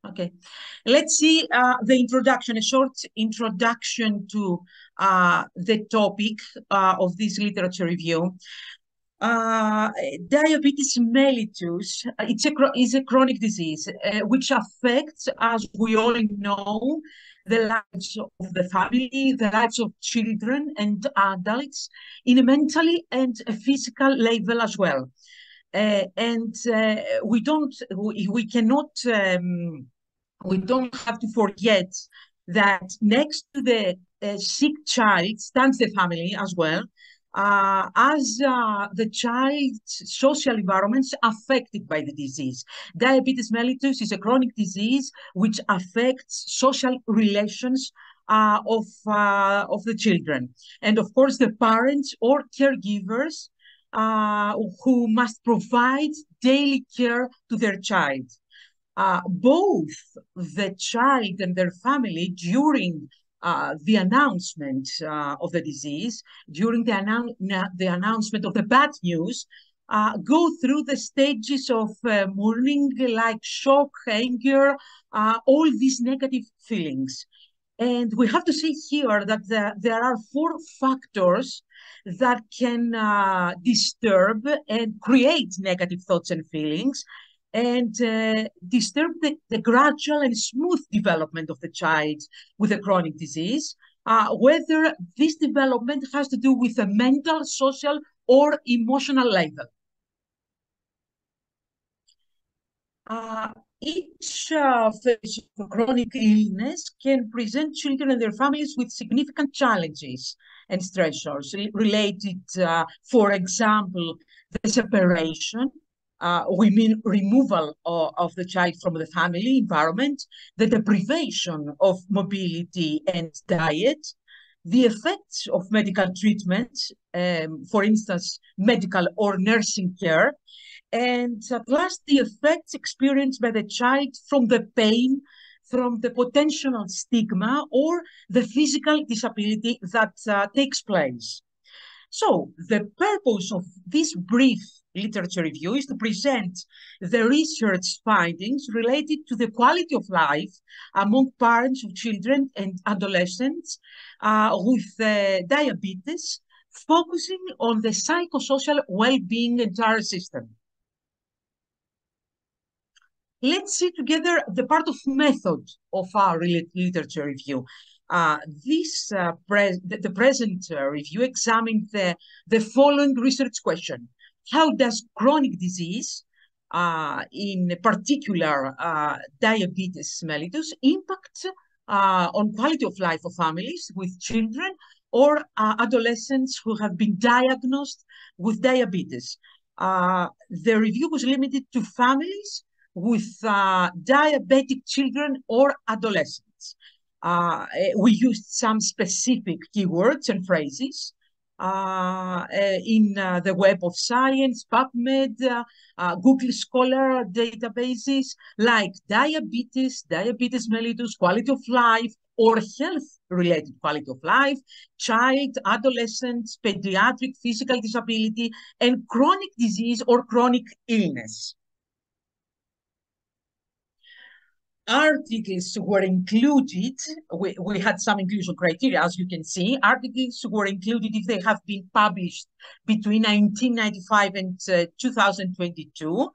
Okay. Let's see the introduction, a short introduction to the topic of this literature review. Diabetes mellitus, is a chronic disease which affects, as we all know, the lives of the family, the lives of children and adults in a mentally and a physical level as well. We don't have to forget that next to the sick child stands the family as well, as the child's social environments affected by the disease. Diabetes mellitus is a chronic disease which affects social relations of the children. And of course, the parents or caregivers who must provide daily care to their child. Both the child and their family during the announcement of the disease, during the announcement of the bad news, go through the stages of mourning, like shock, anger, all these negative feelings. And we have to say here that there are 4 factors that can disturb and create negative thoughts and feelings, and disturb the gradual and smooth development of the child with a chronic disease, whether this development has to do with a mental, social, or emotional level. Each phase of chronic illness can present children and their families with significant challenges and stressors related, for example, the separation. We mean removal of the child from the family environment, the deprivation of mobility and diet, the effects of medical treatment, for instance, medical or nursing care, and plus the effects experienced by the child from the pain, from the potential stigma, or the physical disability that takes place. So the purpose of this brief literature review is to present the research findings related to the quality of life among parents of children and adolescents with diabetes, focusing on the psychosocial well-being entire system. Let's see together the part of method of our literature review. The present review examined the following research question. How does chronic disease, in particular diabetes mellitus, impact on quality of life of families with children or adolescents who have been diagnosed with diabetes? The review was limited to families with diabetic children or adolescents. We used some specific keywords and phrases in the Web of Science, PubMed, Google Scholar databases like diabetes, diabetes mellitus, quality of life, or health-related quality of life, child, adolescents, pediatric physical disability, and chronic disease or chronic illness. Articles were included, we had some inclusion criteria, as you can see. Articles were included if they have been published between 1995 and 2022.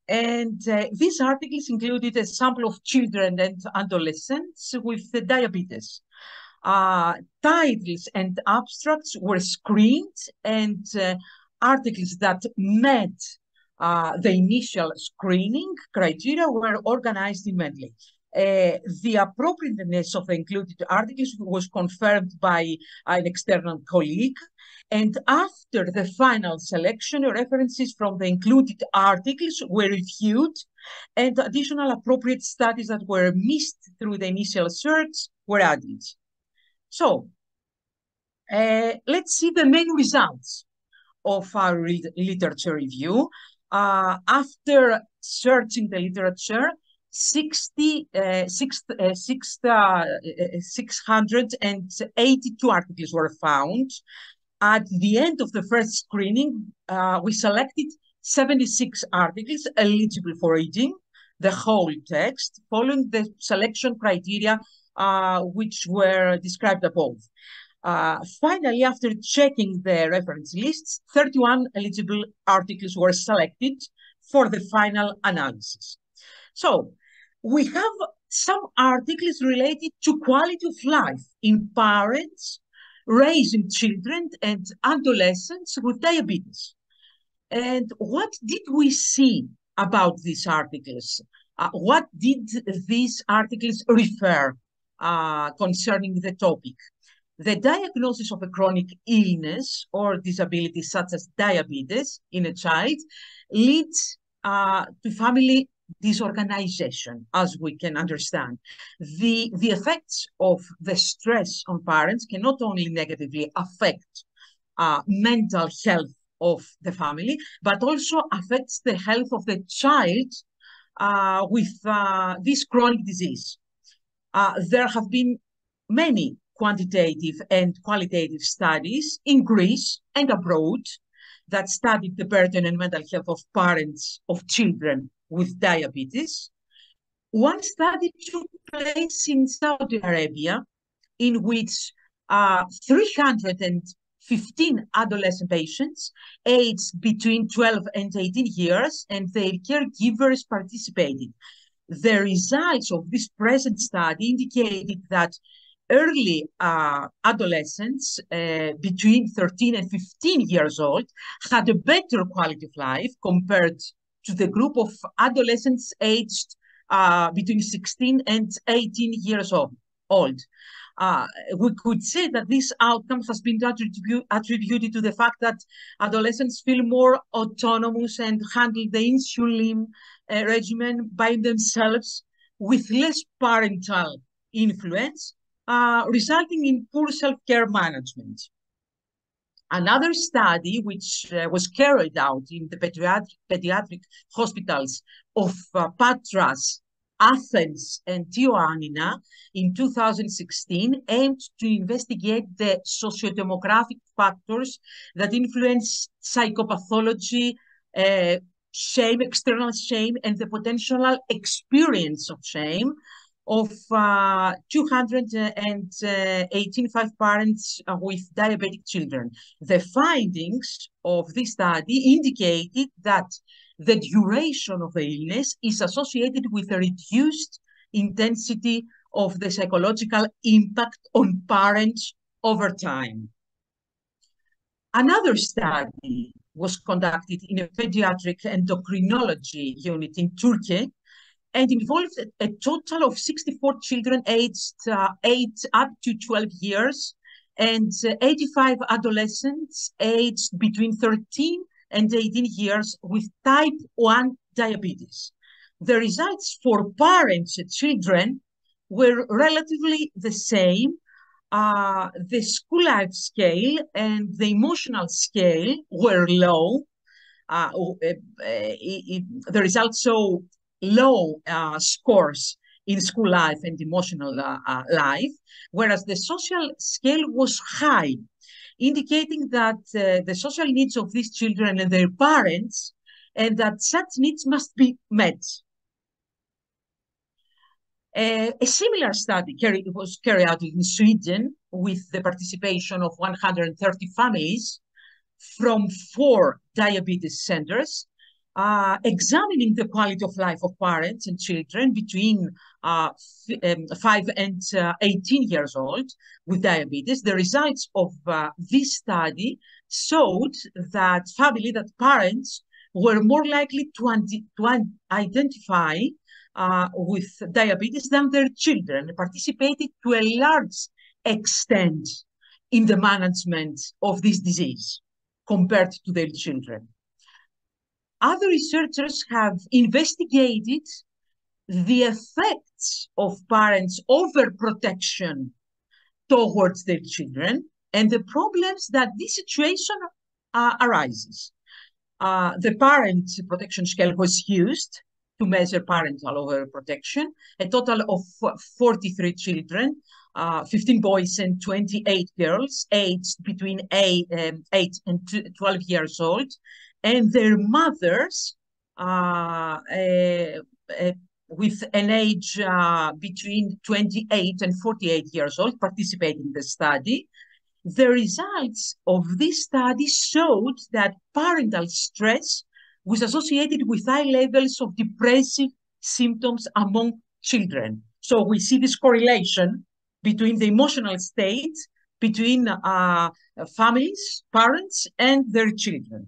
And these articles included a sample of children and adolescents with diabetes. Titles and abstracts were screened, and articles that met the initial screening criteria were organized immediately. The appropriateness of the included articles was confirmed by an external colleague. And after the final selection, references from the included articles were reviewed, and additional appropriate studies that were missed through the initial search were added. So let's see the main results of our literature review. After searching the literature, 682 articles were found. At the end of the first screening, we selected 76 articles eligible for reading. the whole text, following the selection criteria which were described above. Finally, after checking the reference lists, 31 eligible articles were selected for the final analysis. So we have some articles related to quality of life in parents raising children and adolescents with diabetes. And what did we see about these articles? What did these articles refer concerning the topic? The diagnosis of a chronic illness or disability such as diabetes in a child leads to family disorganization, as we can understand. The effects of the stress on parents can not only negatively affect mental health of the family, but also affects the health of the child with this chronic disease. There have been many quantitative and qualitative studies in Greece and abroad that studied the burden and mental health of parents of children with diabetes. One study took place in Saudi Arabia, in which 315 adolescent patients aged between 12 and 18 years and their caregivers participated. The results of this present study indicated that early adolescents between 13 and 15 years old had a better quality of life compared to the group of adolescents aged between 16 and 18 years old. We could say that this outcome has been attributed to the fact that adolescents feel more autonomous and handle the insulin regimen by themselves with less parental influence, resulting in poor self-care management. Another study, which was carried out in the pediatric hospitals of Patras, Athens, and Ioannina in 2016, aimed to investigate the sociodemographic factors that influence psychopathology, shame, external shame, and the potential experience of shame of 285 parents with diabetic children. The findings of this study indicated that the duration of the illness is associated with a reduced intensity of the psychological impact on parents over time. Another study was conducted in a pediatric endocrinology unit in Turkey and involved a total of 64 children aged 8 up to 12 years and 85 adolescents aged between 13 and 18 years with type 1 diabetes. The results for parents and children were relatively the same. The school life scale and the emotional scale were low. The results show low scores in school life and emotional life, whereas the social scale was high, indicating that the social needs of these children and their parents, and that such needs must be met. A similar study was carried out in Sweden with the participation of 130 families from 4 diabetes centers, examining the quality of life of parents and children between 5 and 18 years old with diabetes. The results of this study showed that parents were more likely to identify with diabetes than their children, participated to a large extent in the management of this disease compared to their children. Other researchers have investigated the effects of parents' overprotection towards their children and the problems that this situation arises. The parent protection scale was used to measure parental overprotection. A total of 43 children, 15 boys and 28 girls, aged between 8 and 12 years old, and their mothers with an age between 28 and 48 years old participating in the study. The results of this study showed that parental stress was associated with high levels of depressive symptoms among children. So we see this correlation between the emotional state between families, parents, and their children.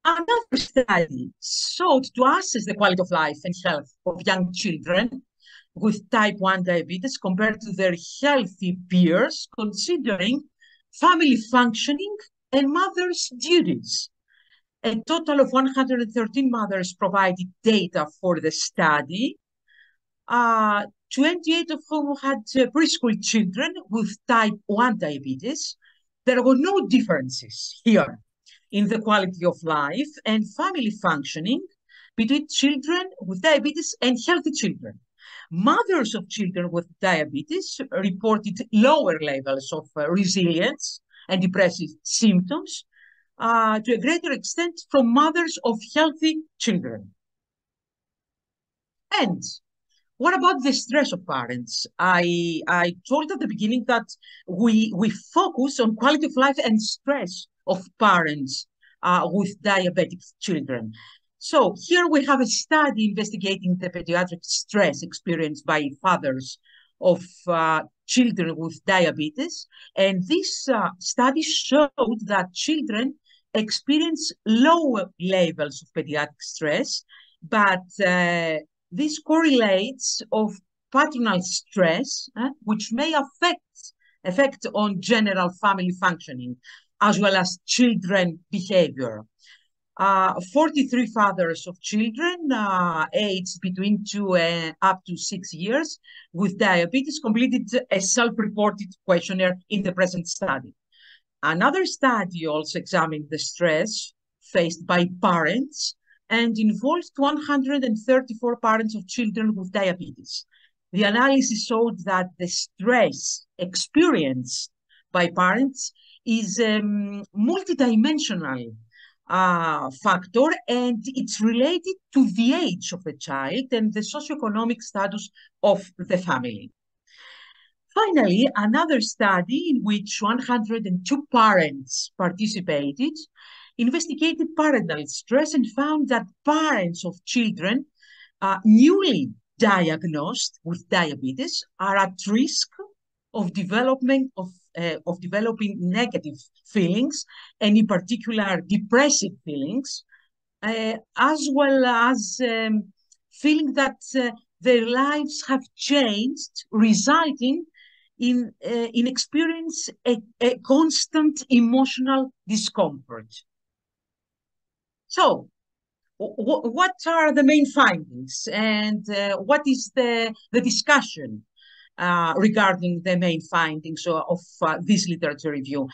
Another study sought to assess the quality of life and health of young children with type 1 diabetes compared to their healthy peers, considering family functioning and mothers' duties. A total of 113 mothers provided data for the study, 28 of whom had preschool children with type 1 diabetes. There were no differences here in the quality of life and family functioning between children with diabetes and healthy children. Mothers of children with diabetes reported lower levels of resilience and depressive symptoms to a greater extent from mothers of healthy children. And what about the stress of parents? I told at the beginning that we focus on quality of life and stress of parents with diabetic children. So here we have a study investigating the pediatric stress experienced by fathers of children with diabetes. And this study showed that children experience lower levels of pediatric stress, but this correlates of paternal stress, which may affect on general family functioning, as well as children behavior. 43 fathers of children aged between 2 and up to 6 years with diabetes completed a self-reported questionnaire in the present study. Another study also examined the stress faced by parents and involved 134 parents of children with diabetes. The analysis showed that the stress experienced by parents is multidimensional factor, and it's related to the age of the child and the socioeconomic status of the family. Finally, another study in which 102 parents participated investigated parental stress and found that parents of children newly diagnosed with diabetes are at risk of developing negative feelings, and in particular depressive feelings, as well as feeling that their lives have changed, resulting in experience a constant emotional discomfort. So, what are the main findings, and what is the discussion regarding the main findings of this literature review?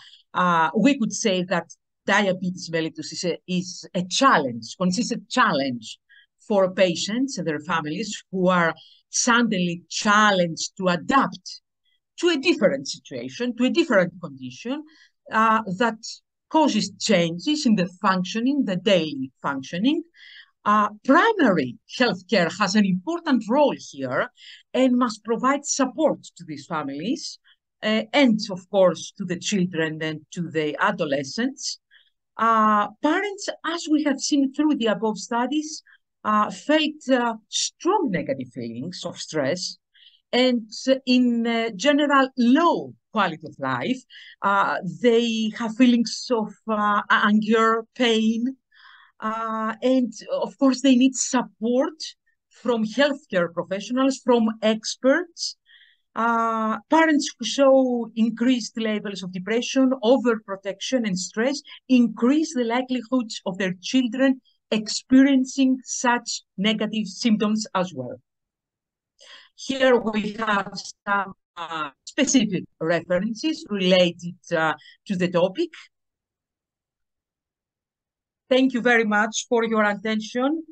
We could say that diabetes mellitus is a challenge, consistent challenge for patients and their families who are suddenly challenged to adapt to a different situation, to a different condition that causes changes in the functioning, the daily functioning. Primary healthcare has an important role here and must provide support to these families and, of course, to the children and to the adolescents. Parents, as we have seen through the above studies, felt strong negative feelings of stress and in general low quality of life. They have feelings of anger, pain, and of course they need support from healthcare professionals, from experts. Parents who show increased levels of depression, overprotection, and stress increase the likelihood of their children experiencing such negative symptoms as well. Here we have some specific references related to the topic. Thank you very much for your attention.